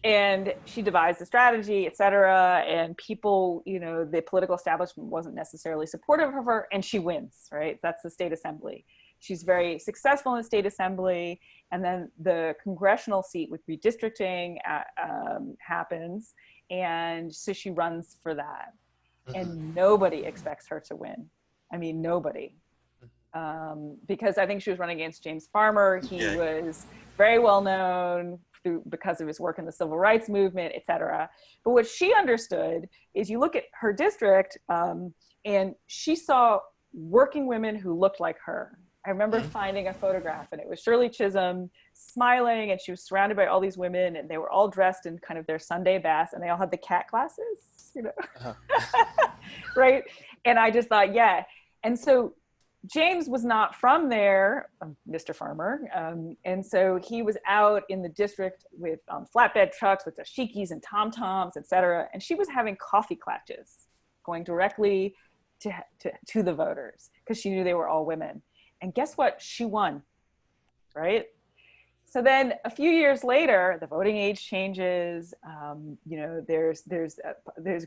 And she devised a strategy, et cetera. And people, the political establishment wasn't necessarily supportive of her, and she wins, right? That's the state assembly. She's very successful in the state assembly. And then the congressional seat with redistricting happens. And so she runs for that. And nobody expects her to win. I mean, nobody. Because I think she was running against James Farmer. He was very well known because of his work in the civil rights movement, et cetera. But what she understood is you look at her district and she saw working women who looked like her. I remember finding a photograph, and it was Shirley Chisholm smiling, and she was surrounded by all these women, and they were all dressed in kind of their Sunday best, and they all had the cat glasses, right? And I just thought, yeah. And so James was not from there, Mr. Farmer, and so he was out in the district with flatbed trucks with dashikis and tom-toms, et cetera, and she was having coffee klatches going directly to the voters because she knew they were all women. And guess what? She won, right? So then a few years later, the voting age changes. There's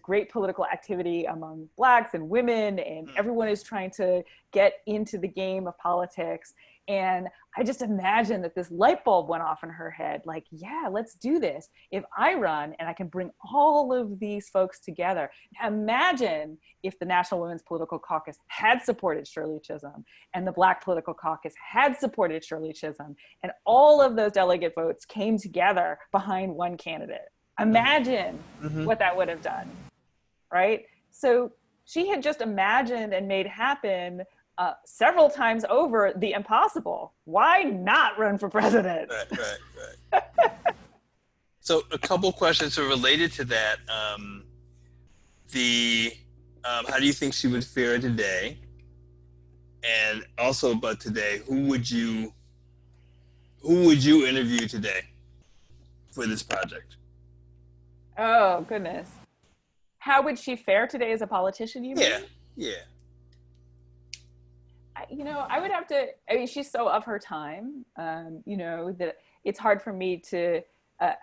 great political activity among Blacks and women, and everyone is trying to get into the game of politics. And I just imagine that this light bulb went off in her head, like, yeah, let's do this. If I run and I can bring all of these folks together, imagine if the National Women's Political Caucus had supported Shirley Chisholm and the Black Political Caucus had supported Shirley Chisholm and all of those delegate votes came together behind one candidate. Imagine what that would have done, right? So she had just imagined and made happen several times over the impossible. Why not run for president? Right. So a couple questions are related to that. How do you think she would fare today? And also about today, who would you interview today for this project? Oh, goodness. How would she fare today as a politician, you mean? Yeah. I would have to, she's so of her time, that it's hard for me to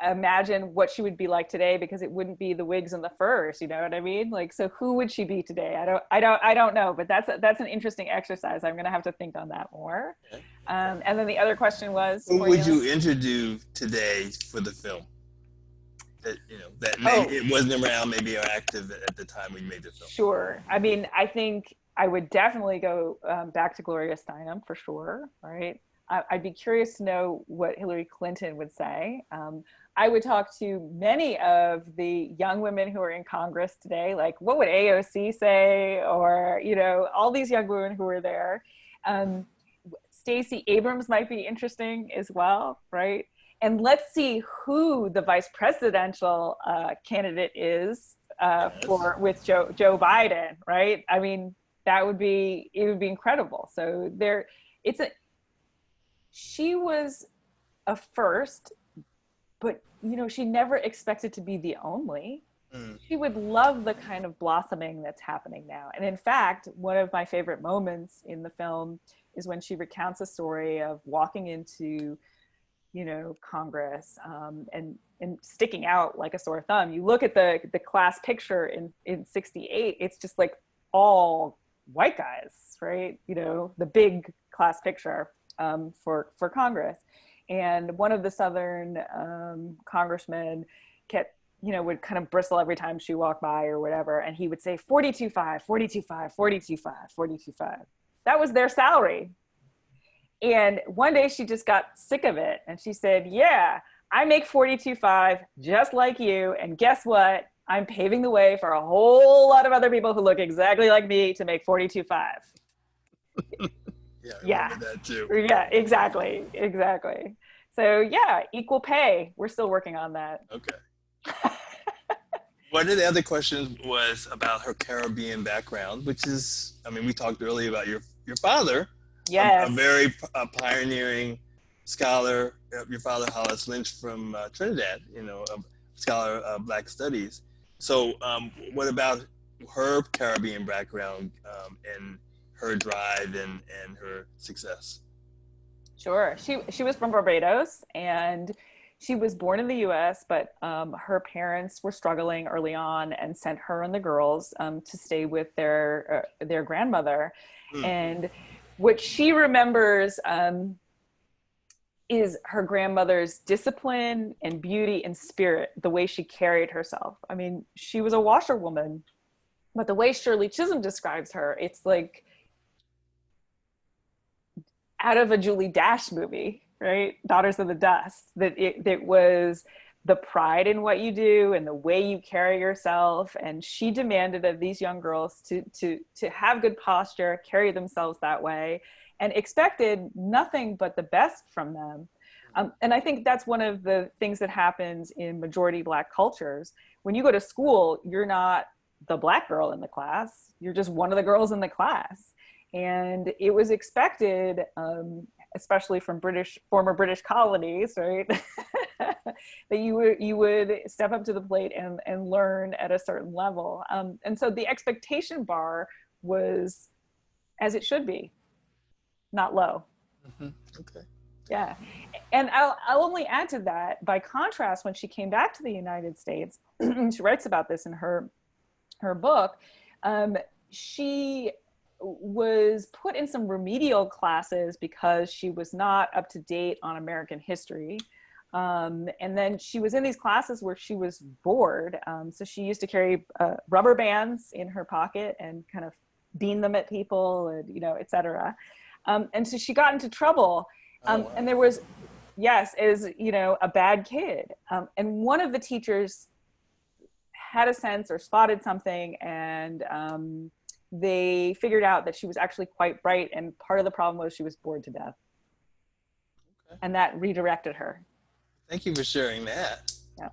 imagine what she would be like today because it wouldn't be the wigs and the furs, you know what I mean? Like, so who would she be today? I don't know, but that's an interesting exercise. I'm going to have to think on that more. Okay. And then the other question was, who would you interview today for the film? That maybe it wasn't around, maybe are active at the time we made the film. Sure. I mean, I think I would definitely go back to Gloria Steinem for sure, right? I'd be curious to know what Hillary Clinton would say. I would talk to many of the young women who are in Congress today, like what would AOC say, or, all these young women who are there. Stacey Abrams might be interesting as well, right? And let's see who the vice presidential candidate is with Joe Biden, right? I mean, it would be incredible. So she was a first, but she never expected to be the only. She would love the kind of blossoming that's happening now. And in fact, one of my favorite moments in the film is when she recounts a story of walking into Congress and sticking out like a sore thumb. You look at the class picture in 68, it's just like all white guys, right? The big class picture. for Congress. And one of the Southern congressmen kept, would kind of bristle every time she walked by or whatever. And he would say 42.5, 42.5, 42.5, 42.5. That was their salary. And one day she just got sick of it. And she said, yeah, I make 42.5 just like you. And guess what? I'm paving the way for a whole lot of other people who look exactly like me to make 42.5. Yeah, I remember that too. Yeah, exactly. So yeah, equal pay. We're still working on that. Okay. One of the other questions was about her Caribbean background, which is, I mean, we talked earlier about your father. Yes. A very pioneering scholar. Your father, Shola Lynch from Trinidad, a scholar of Black Studies. So what about her Caribbean background and her drive and her success? Sure. She was from Barbados, and she was born in the U.S., but her parents were struggling early on and sent her and the girls to stay with their grandmother. And what she remembers is her grandmother's discipline and beauty and spirit, the way she carried herself. I mean, she was a washerwoman, but the way Shirley Chisholm describes her, it's like out of a Julie Dash movie, right? Daughters of the Dust. That it was the pride in what you do and the way you carry yourself. And she demanded of these young girls to have good posture, carry themselves that way, and expected nothing but the best from them. And I think that's one of the things that happens in majority Black cultures. When you go to school, you're not the Black girl in the class. You're just one of the girls in the class. And it was expected, especially from former British colonies, right? that you would step up to the plate and learn at a certain level. And so the expectation bar was as it should be, not low. Okay. Yeah. And I'll only add to that, by contrast, when she came back to the United States, she writes about this in her book, she was put in some remedial classes because she was not up to date on American history. And then she was in these classes where she was bored. So she used to carry rubber bands in her pocket and kind of beam them at people, and, et cetera. And so she got into trouble. Wow. And there was, yes, as a bad kid. And one of the teachers had a sense or spotted something, and they figured out that she was actually quite bright, and part of the problem was she was bored to death. Okay. And that redirected her. Thank you for sharing that. Yeah.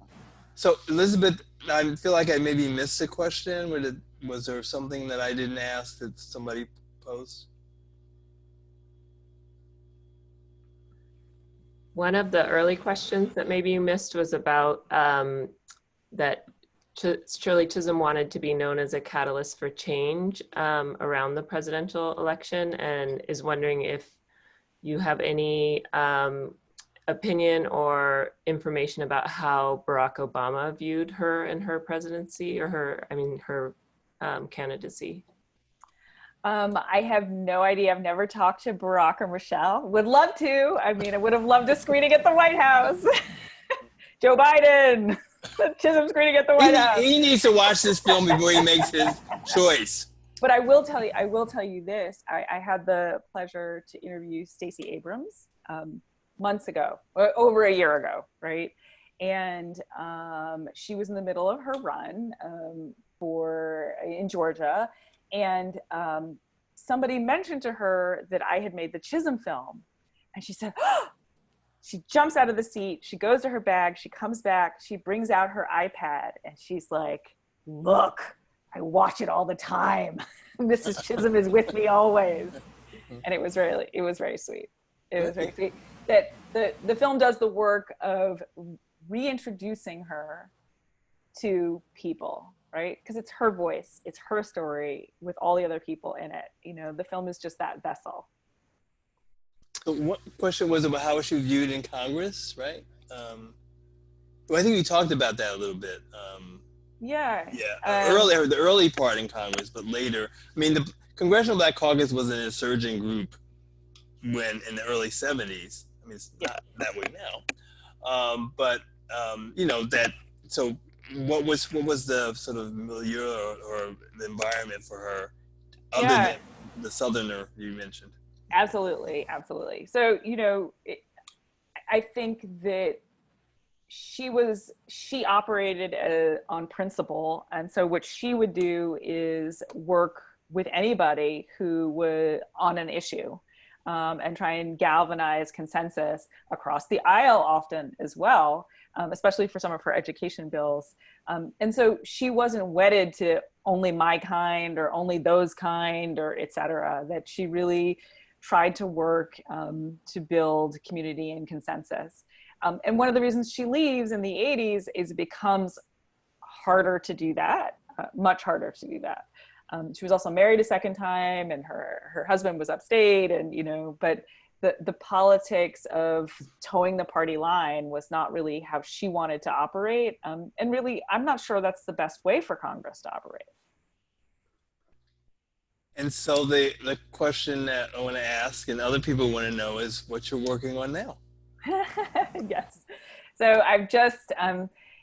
So Elizabeth, I feel like I maybe missed a question. Was there something that I didn't ask that somebody posed? One of the early questions that maybe you missed was about that Shirley Chisholm wanted to be known as a catalyst for change around the presidential election, and is wondering if you have any opinion or information about how Barack Obama viewed her and her presidency, or her candidacy. I have no idea. I've never talked to Barack or Michelle. Would love to. I mean, I would have loved a screening at the White House. Joe Biden. Chisholm screening at the White House. He needs to watch this film before he makes his choice. But I will tell you this. I had the pleasure to interview Stacey Abrams months ago, or over a year ago, right? And she was in the middle of her run in Georgia, and somebody mentioned to her that I had made the Chisholm film, and she said, oh! She jumps out of the seat, she goes to her bag, she comes back, she brings out her iPad, and she's like, look, I watch it all the time. Mrs. Chisholm is with me always. And it was very sweet. It was very sweet that the film does the work of reintroducing her to people, right? Because it's her voice, it's her story with all the other people in it. The film is just that vessel. So one question was about how she was viewed in Congress, right? Well, I think we talked about that a little bit. Yeah. The early part in Congress, but later, I mean, the Congressional Black Caucus was an insurgent group when in the early 70s. I mean, it's not that way now. But you know that. So what was the sort of milieu or the environment for her, other Yeah, than the Southerner you mentioned? absolutely, absolutely. So, you know, I think that she operated on principle, and so what she would do is work with anybody who was on an issue, and try and galvanize consensus across the aisle often as well, especially for some of her education bills. And so she wasn't wedded to only my kind or only those kind or et cetera, that she really tried to work to build community and consensus. And one of the reasons she leaves in the 80s is it becomes harder to do that, much harder to do that. She was also married a second time, and her husband was upstate, and you know, but the politics of towing the party line was not really how she wanted to operate. And really, I'm not sure that's the best way for Congress to operate. And so the question that I want to ask, and other people want to know, is what you're working on now. Yes. So I've just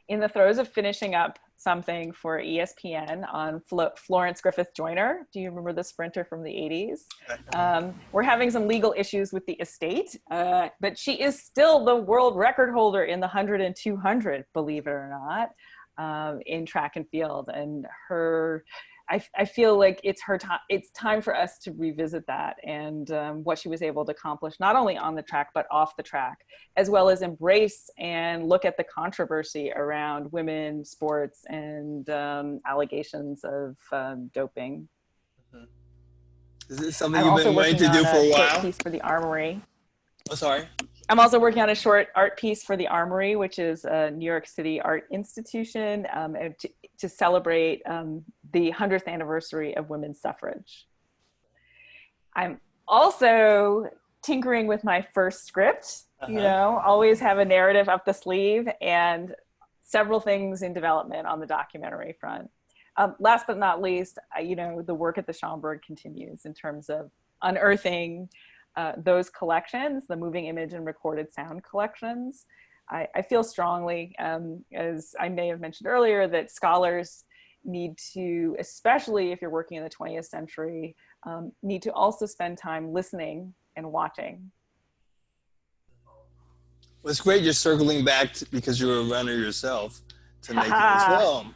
in the throes of finishing up something for ESPN on Florence Griffith Joyner. Do you remember the sprinter from the 80s? We're having some legal issues with the estate, but she is still the world record holder in the 100 and 200, believe it or not, in track and field. And I feel like it's her time. It's time for us to revisit that and what she was able to accomplish, not only on the track, but off the track, as well as embrace and look at the controversy around women's sports and allegations of doping. Is this something I'm you've also been wanting working to do on for a a short while? piece for the Armory. Oh, sorry. I'm also working on a short art piece for the Armory, which is a New York City art institution, to celebrate the 100th anniversary of women's suffrage. I'm also tinkering with my first script, you know, always have a narrative up the sleeve, and several things in development on the documentary front. Last but not least, you know, the work at the Schomburg continues in terms of unearthing those collections, the moving image and recorded sound collections. I feel strongly, as I may have mentioned earlier, that scholars need to, especially if you're working in the 20th century, need to also spend time listening and watching. Well, it's great you're circling back because you're a runner yourself to make this film.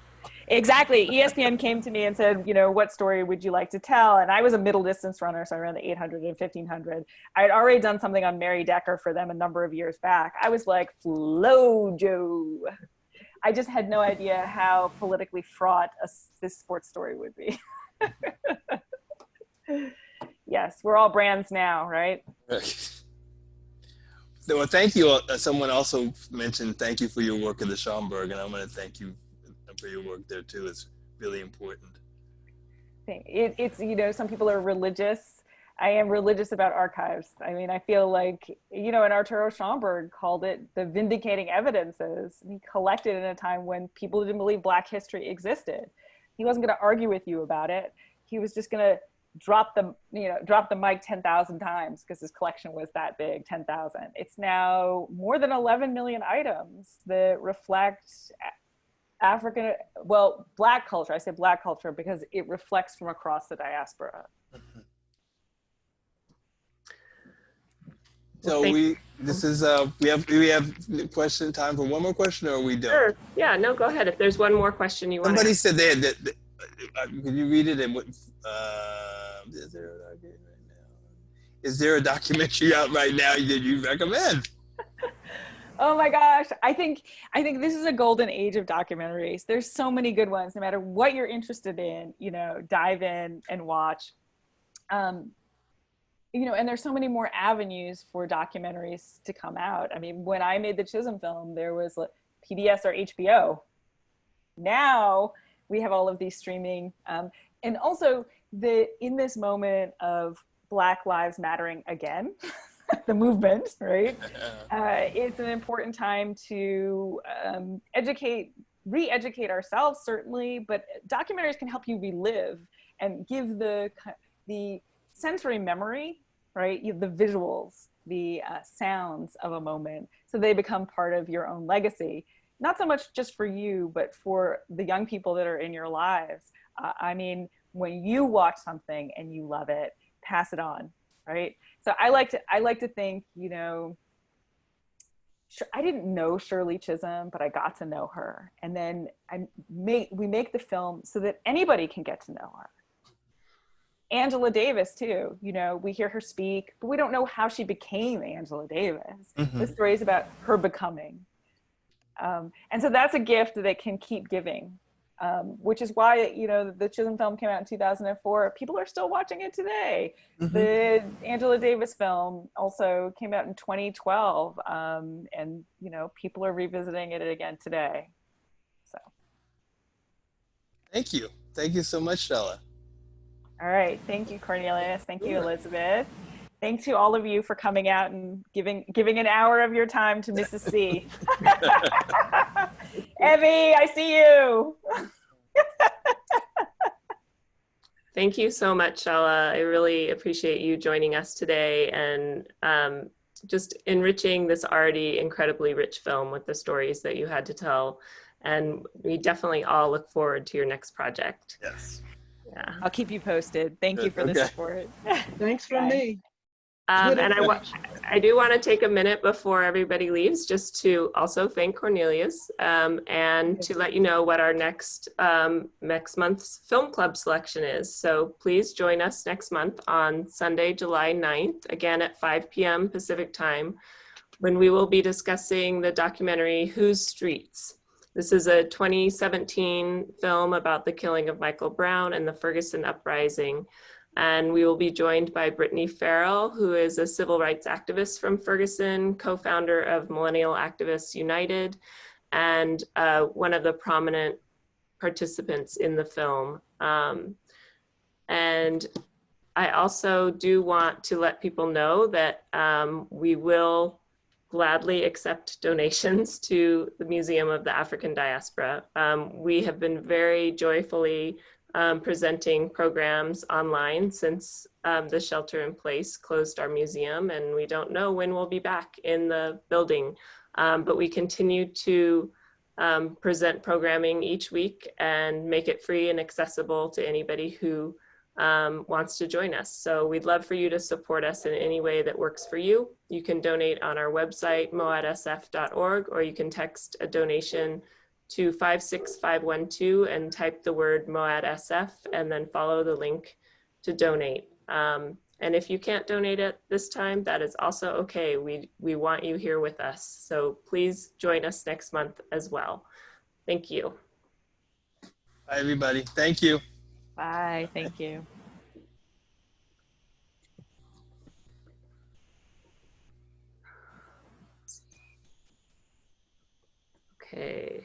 Exactly. ESPN came to me and said, you know, what story would you like to tell? And I was a middle distance runner, so I ran the 800 and 1500. I had already done something on Mary Decker for them a number of years back. I was like, Flojo. I just had no idea how politically fraught this sports story would be. Yes, we're all brands now, right? Well, thank you. Someone also mentioned thank you for your work at the Schomburg, and I'm going to thank you for your work there too. It's really important. It's, you know, some people are religious. I am religious about archives. I mean, I feel like, you know, and Arturo Schomburg called it the vindicating evidences. He collected in a time when people didn't believe Black history existed. He wasn't going to argue with you about it. He was just going to drop the mic 10,000 times because his collection was that big, 10,000. It's now more than 11 million items that reflect Black culture. I say Black culture because it reflects from across the diaspora. So we have time for one more question, or are we done? Sure. Yeah, no, go ahead. If there's one more question you want. Somebody said they had could you read it? And is there a documentary out right now that you recommend? Oh my gosh. I think this is a golden age of documentaries. There's so many good ones, no matter what you're interested in, you know, dive in and watch. You know, and there's so many more avenues for documentaries to come out. I mean, when I made the Chisholm film, there was PBS or HBO. Now we have all of these streaming, and also in this moment of Black Lives Mattering again, the movement, right? It's an important time to re-educate ourselves, certainly, but documentaries can help you relive and give the sensory memory right? The visuals, the sounds of a moment, so they become part of your own legacy. Not so much just for you, but for the young people that are in your lives. I mean, when you watch something and you love it, pass it on, right? So I like to think, you know, I didn't know Shirley Chisholm, but I got to know her, and then we make the film so that anybody can get to know her. Angela Davis too, you know, we hear her speak, but we don't know how she became Angela Davis. The story is about her becoming. And so that's a gift that can keep giving, which is why, you know, the Chisholm film came out in 2004. People are still watching it today. The Angela Davis film also came out in 2012. And, you know, people are revisiting it again today. So. Thank you. Thank you so much, Shella. All right. Thank you, Cornelius. Thank you, Elizabeth. Thanks to all of you for coming out and giving an hour of your time to Mrs. C. Evie, I see you. Thank you so much, Shala. I really appreciate you joining us today and just enriching this already incredibly rich film with the stories that you had to tell. And we definitely all look forward to your next project. Yes. Yeah. I'll keep you posted. Thank you for the support. Thanks from me. And I do want to take a minute before everybody leaves just to also thank Cornelius and to let you know what our next month's film club selection is. So please join us next month on Sunday, July 9th, again at 5 p.m. Pacific time, when we will be discussing the documentary Whose Streets? This is a 2017 film about the killing of Michael Brown and the Ferguson Uprising. And we will be joined by Brittany Farrell, who is a civil rights activist from Ferguson, co-founder of Millennial Activists United, and one of the prominent participants in the film. And I also do want to let people know that we will gladly accept donations to the Museum of the African Diaspora. We have been very joyfully presenting programs online since the shelter in place closed our museum, and we don't know when we'll be back in the building. But we continue to present programming each week and make it free and accessible to anybody who wants to join us. So we'd love for you to support us in any way that works for you. You can donate on our website, moadsf.org, or you can text a donation to 56512 and type the word MOAD-SF and then follow the link to donate. And if you can't donate at this time, that is also okay. We want you here with us. So please join us next month as well. Thank you. Bye, everybody. Thank you. Bye. Thank you. Okay.